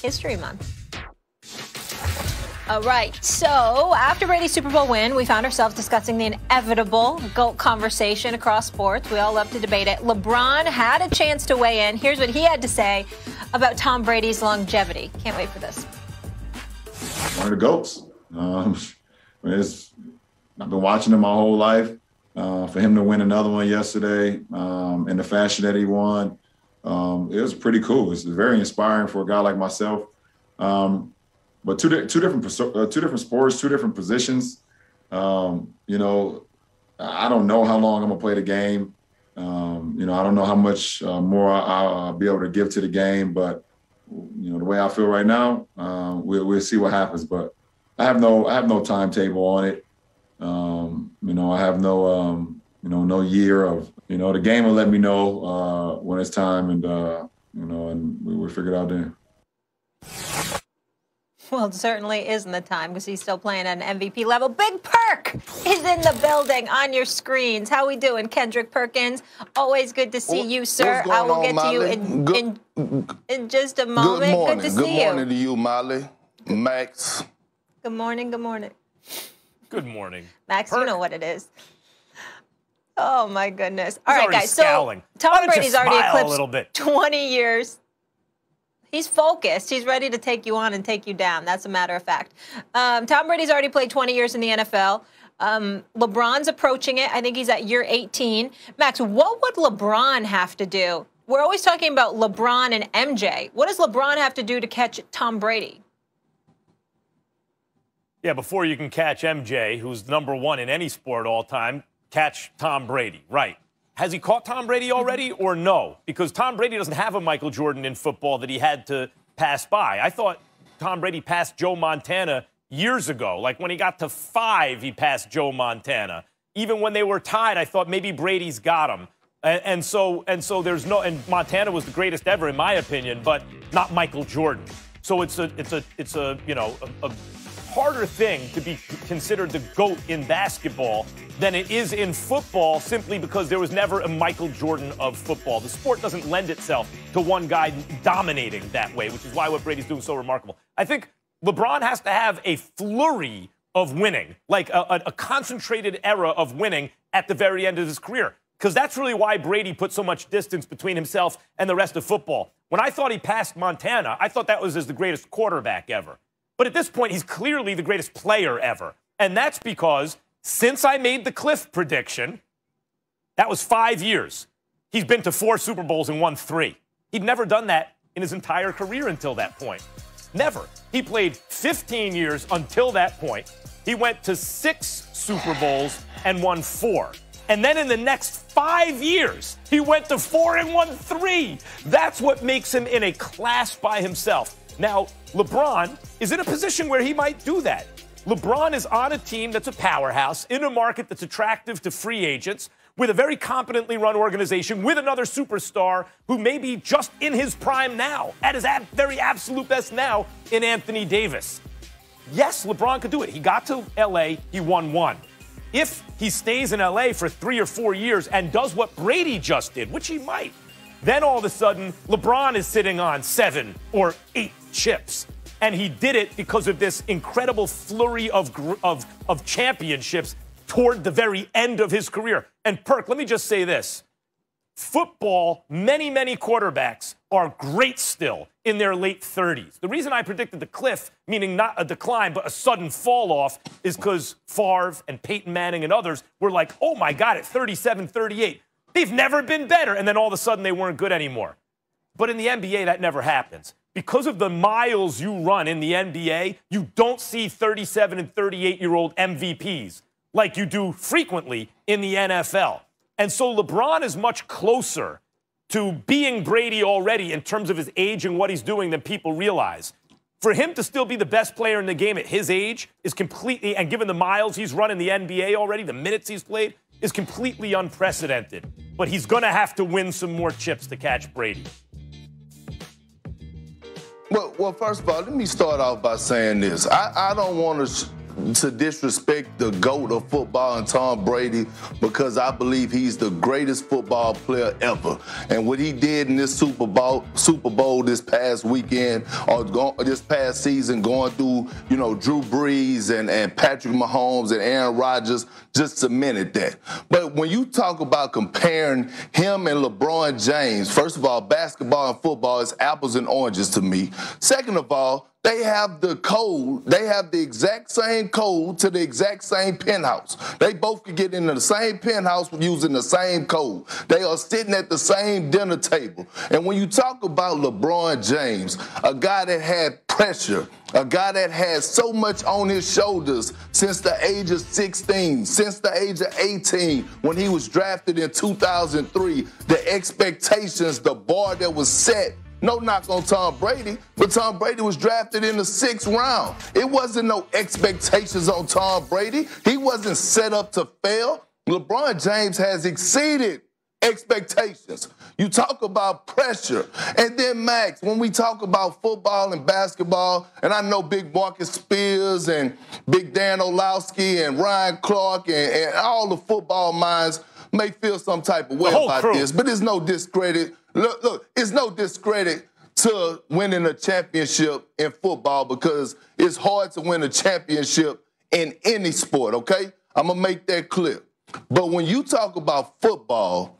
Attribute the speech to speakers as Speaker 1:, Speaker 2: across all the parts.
Speaker 1: History Month. All right, so after Brady's Super Bowl win, we found ourselves discussing the inevitable GOAT conversation across sports. We all love to debate it. LeBron had a chance to weigh in. Here's what he had to say about Tom Brady's longevity. Can't wait for this.
Speaker 2: One of the GOATs. I've been watching him my whole life. For him to win another one yesterday in the fashion that he won, it was pretty cool. It's very inspiring for a guy like myself. But two different sports, two different positions. I don't know how long I'm gonna play the game. I don't know how much more I'll be able to give to the game. But the way I feel right now, we'll see what happens. But I have no timetable on it. I have no year of. The game will let me know when it's time, and and we'll figure it out then.
Speaker 1: Well, it certainly isn't the time because he's still playing at an MVP level. Big Perk is in the building on your screens. How we doing, Kendrick Perkins? Always good to see you, sir. I will get to you in just a moment.
Speaker 3: Good morning.
Speaker 1: Good to see you.
Speaker 3: Good morning to you, Molly. Max.
Speaker 1: Good morning. Good morning.
Speaker 4: Good morning.
Speaker 1: Max,
Speaker 4: Perk.
Speaker 1: You know what it is. Oh, my goodness. All
Speaker 4: He's
Speaker 1: right, guys.
Speaker 4: Scowling.
Speaker 1: So Tom Brady's already eclipsed
Speaker 4: a little bit.
Speaker 1: 20 years. He's focused. He's ready to take you on and take you down. That's a matter of fact. Tom Brady's already played 20 years in the NFL. LeBron's approaching it. I think he's at year 18. Max, what would LeBron have to do? We're always talking about LeBron and MJ. What does LeBron have to do to catch Tom Brady?
Speaker 4: Yeah, before you can catch MJ, who's #1 in any sport all time, catch Tom Brady. Right. Has he caught Tom Brady already or no? Because Tom Brady doesn't have a Michael Jordan in football that he had to pass by. I thought Tom Brady passed Joe Montana years ago. Like when he got to 5, he passed Joe Montana. Even when they were tied, I thought maybe Brady's got him. And so there's no, and Montana was the greatest ever in my opinion, but not Michael Jordan. So it's a harder thing to be considered the GOAT in basketball than it is in football, simply because there was never a Michael Jordan of football. The sport doesn't lend itself to one guy dominating that way, which is why what Brady's doing is so remarkable. I think LeBron has to have a flurry of winning, like a concentrated era of winning at the very end of his career, because that's really why Brady put so much distance between himself and the rest of football. When I thought he passed Montana, I thought that was as the greatest quarterback ever. But at this point, he's clearly the greatest player ever. And that's because since I made the Cliff prediction, that was 5 years. He's been to 4 Super Bowls and won 3. He'd never done that in his entire career until that point. Never. He played 15 years until that point. He went to 6 Super Bowls and won 4. And then in the next 5 years, he went to 4 and won 3. That's what makes him in a class by himself. Now, LeBron is in a position where he might do that. LeBron is on a team that's a powerhouse, in a market that's attractive to free agents, with a very competently run organization, with another superstar who may be just in his prime now, at his very absolute best now, in Anthony Davis. Yes, LeBron could do it. He got to L.A., he won 1. If he stays in L.A. for 3 or 4 years and does what Brady just did, which he might, then all of a sudden, LeBron is sitting on 7 or 8 chips. And he did it because of this incredible flurry of championships toward the very end of his career. And Perk, let me just say this. Football, many, many quarterbacks are great still in their late 30s. The reason I predicted the cliff, meaning not a decline, but a sudden fall off, is because Favre and Peyton Manning and others were like, oh my God, at 37, 38. They've never been better. And then all of a sudden they weren't good anymore. But in the NBA, that never happens. Because of the miles you run in the NBA, you don't see 37 and 38-year-old MVPs like you do frequently in the NFL. And so LeBron is much closer to being Brady already in terms of his age and what he's doing than people realize. For him to still be the best player in the game at his age is completely, and given the miles he's run in the NBA already, the minutes he's played, is completely unprecedented. But he's going to have to win some more chips to catch Brady.
Speaker 3: Well, first of all, let me start off by saying this. I don't want to to disrespect the GOAT of football and Tom Brady, because I believe he's the greatest football player ever. And what he did in this Super Bowl this past weekend, or this past season, going through, you know, Drew Brees and Patrick Mahomes and Aaron Rodgers, just cemented that. But when you talk about comparing him and LeBron James, first of all, basketball and football is apples and oranges to me. Second of all, they have the code. They have the exact same code to the exact same penthouse. They both could get into the same penthouse using the same code. They are sitting at the same dinner table. And when you talk about LeBron James, a guy that had pressure, a guy that had so much on his shoulders since the age of 16, since the age of 18, when he was drafted in 2003, the expectations, the bar that was set. No knock on Tom Brady, but Tom Brady was drafted in the 6th round. It wasn't no expectations on Tom Brady. He wasn't set up to fail. LeBron James has exceeded expectations. You talk about pressure. And then, Max, when we talk about football and basketball, and I know Big Marcus Spears and Big Dan Orlowski and Ryan Clark and all the football minds may feel some type of way about this, but it's no discredit. Look, it's no discredit to winning a championship in football, because it's hard to win a championship in any sport, okay? I'm going to make that clear. But when you talk about football,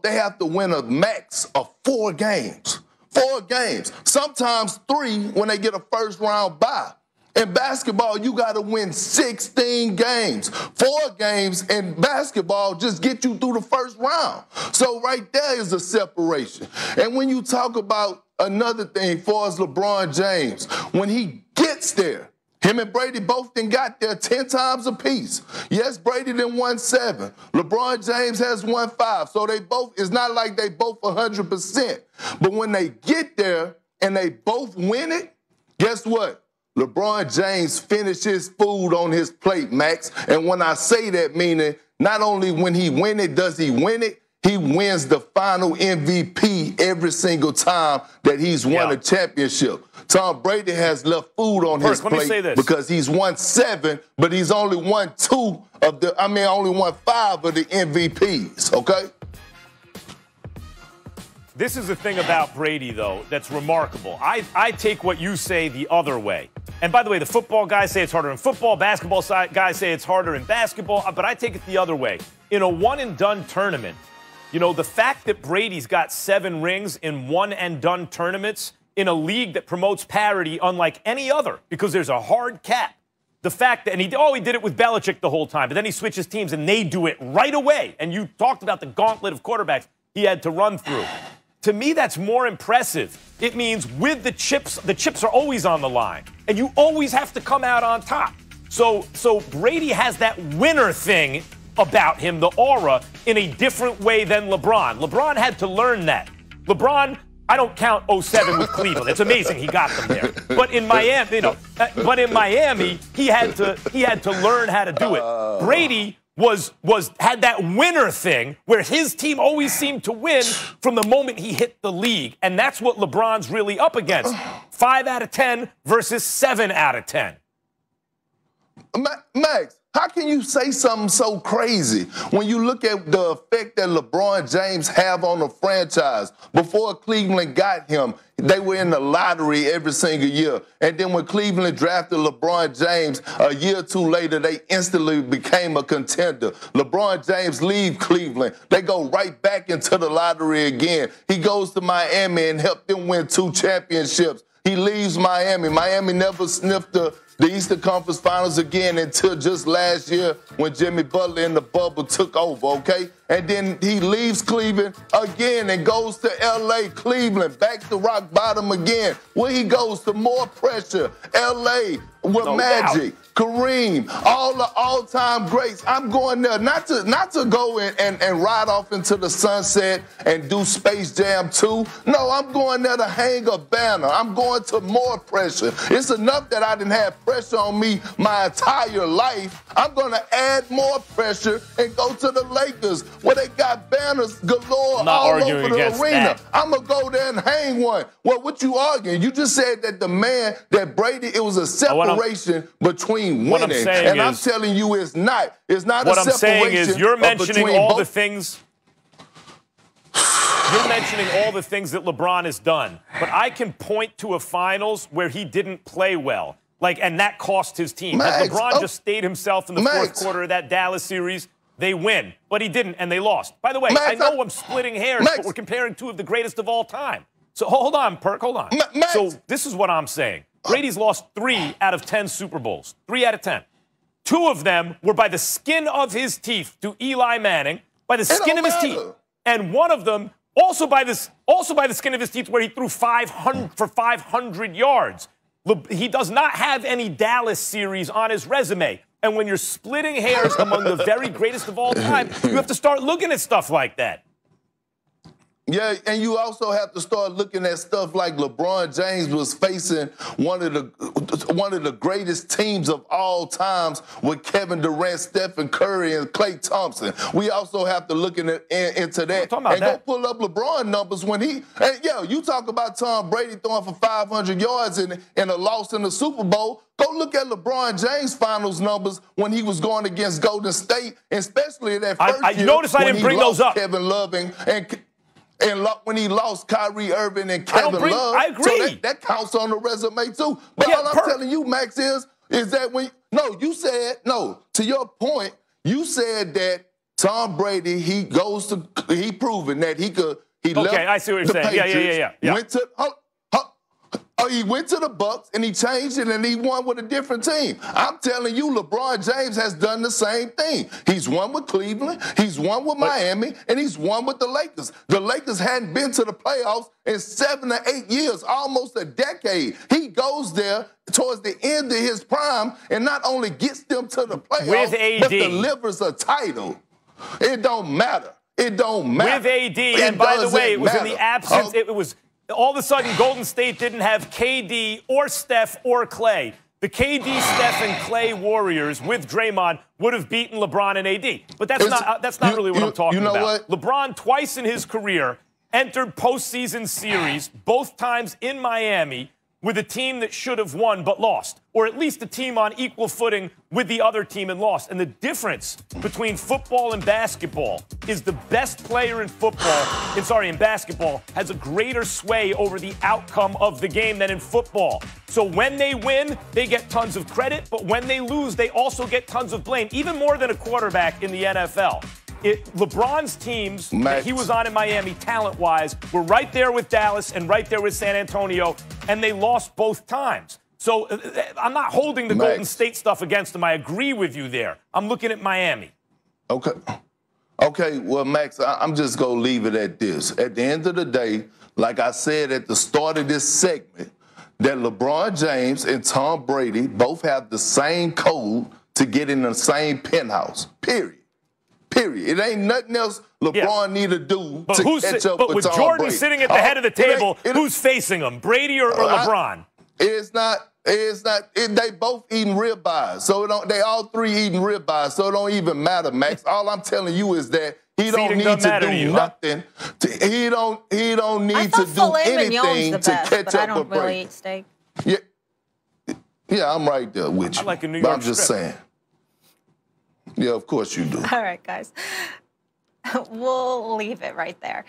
Speaker 3: they have to win a max of 4 games. 4 games. Sometimes 3 when they get a first-round bye. In basketball, you got to win 16 games. 4 games in basketball just get you through the first round. So right there is a separation. And when you talk about another thing, as far as LeBron James, when he gets there, him and Brady both then got there 10 times apiece. Yes, Brady then won 7. LeBron James has won 5. So they both, it's not like they both 100%. But when they get there and they both win it, guess what? LeBron James finishes food on his plate, Max. And when I say that, meaning not only when he win it, does he win it, he wins the final MVP every single time that he's won a championship. Tom Brady has left food on his plate because he's won 7, but he's only won 5 of the MVPs, okay?
Speaker 4: This is the thing about Brady, though, that's remarkable. I take what you say the other way. And by the way, the football guys say it's harder in football, basketball guys say it's harder in basketball, but I take it the other way. In a one-and-done tournament, you know, the fact that Brady's got 7 rings in one-and-done tournaments in a league that promotes parity unlike any other, because there's a hard cap. The fact that, and he did it with Belichick the whole time, but then he switches teams and they do it right away. And you talked about the gauntlet of quarterbacks he had to run through. To me, that's more impressive. It means with the chips are always on the line, and you always have to come out on top. So Brady has that winner thing about him, the aura, in a different way than LeBron. LeBron had to learn that. LeBron, I don't count 07 with Cleveland. It's amazing he got them there. But in Miami, he had to learn how to do it. Brady had that winner thing where his team always seemed to win from the moment he hit the league. And that's what LeBron's really up against. 5 out of 10 versus 7 out of 10.
Speaker 3: Max, how can you say something so crazy when you look at the effect that LeBron James have on the franchise? Before Cleveland got him, they were in the lottery every single year. And then when Cleveland drafted LeBron James, a year or 2 later, they instantly became a contender. LeBron James leaves Cleveland. They go right back into the lottery again. He goes to Miami and helped them win 2 championships. He leaves Miami. Miami never sniffed the Eastern Conference Finals again until just last year when Jimmy Butler in the bubble took over, okay? And then he leaves Cleveland again and goes to L.A., Cleveland, back to rock bottom again, where he goes to more pressure. L.A. with Magic, Kareem, all the all-time greats. I'm going there not to go and ride off into the sunset and do Space Jam 2. No, I'm going there to hang a banner. I'm going to more pressure. It's enough that I didn't have pressure on me my entire life. I'm going to add more pressure and go to the Lakers, where they got banners galore all over the arena. I'm going to go there and hang one. Well, what you arguing? You just said that the man, that Brady, it was a separation separation between winning. And I'm telling you, it's not. It's not a separation.
Speaker 4: What I'm saying is you're mentioning all the things. You're mentioning all the things that LeBron has done, but I can point to a finals where he didn't play well, and that cost his team. Had LeBron just stayed himself in the fourth quarter of that Dallas series, they win, but he didn't, and they lost. By the way, I know I'm splitting hairs, but we're comparing two of the greatest of all time. So hold on, Perk, hold on. So this is what I'm saying. Brady's lost 3 out of 10 Super Bowls, 3 out of 10. 2 of them were by the skin of his teeth to Eli Manning, by the skin of his teeth, and one of them also by the skin of his teeth, where he threw 500 yards. He does not have any Dallas series on his resume. And when you're splitting hairs among the very greatest of all time, you have to start looking at stuff like that.
Speaker 3: Yeah, and you also have to start looking at stuff like LeBron James was facing one of the greatest teams of all times with Kevin Durant, Stephen Curry, and Klay Thompson. We also have to look into that. Go pull up LeBron numbers when he. And you talk about Tom Brady throwing for 500 yards and a loss in the Super Bowl. Go look at LeBron James' finals numbers when he was going against Golden State, especially that first year.
Speaker 4: Notice I didn't bring those up.
Speaker 3: Kevin Love and when he lost Kyrie Irving and Kevin Love.
Speaker 4: I agree.
Speaker 3: So that counts on the resume, too. But all I'm telling you, Max, is that to your point, you said that Tom Brady, he proven that he left
Speaker 4: I see what you're saying.
Speaker 3: Patriots, he went to the Bucks and he changed it and he won with a different team. I'm telling you, LeBron James has done the same thing. He's won with Cleveland, he's won with Miami, and he's won with the Lakers. The Lakers hadn't been to the playoffs in 7 to 8 years, almost a decade. He goes there towards the end of his prime and not only gets them to the playoffs, but delivers a title. It don't matter. It don't matter.
Speaker 4: With AD, and by the way, it was in the absence. It was. All of a sudden, Golden State didn't have KD or Steph or Clay. The KD, Steph, and Clay Warriors with Draymond would have beaten LeBron and AD. But that's not really what I'm talking about. LeBron, twice in his career, entered postseason series, both times in Miami, with a team that should have won but lost, or at least a team on equal footing with the other team and lost. And the difference between football and basketball is the best player in basketball has a greater sway over the outcome of the game than in football. So when they win, they get tons of credit, but when they lose, they also get tons of blame, even more than a quarterback in the NFL. LeBron's teams that he was on in Miami, talent-wise, were right there with Dallas and right there with San Antonio, and they lost both times. So I'm not holding the Golden State stuff against them. I agree with you there. I'm looking at Miami.
Speaker 3: Okay, well, Max, I'm just going to leave it at this. At the end of the day, like I said at the start of this segment, that LeBron James and Tom Brady both have the same code to get in the same penthouse, period. It ain't nothing else LeBron need to do to catch up with Tom Brady.
Speaker 4: But with Jordan sitting at the head of the table, who's facing him, Brady or LeBron?
Speaker 3: It's not. They both eating ribeyes, so they all three eating ribeyes, so it don't even matter, Max. All I'm telling you is that he don't need to do nothing. He don't need to do anything to catch up with Brady. I don't really eat steak. Yeah, I'm right there with you.
Speaker 4: I like a New York
Speaker 3: I'm just saying. Yeah, of course you do.
Speaker 1: All right, guys. We'll leave it right there.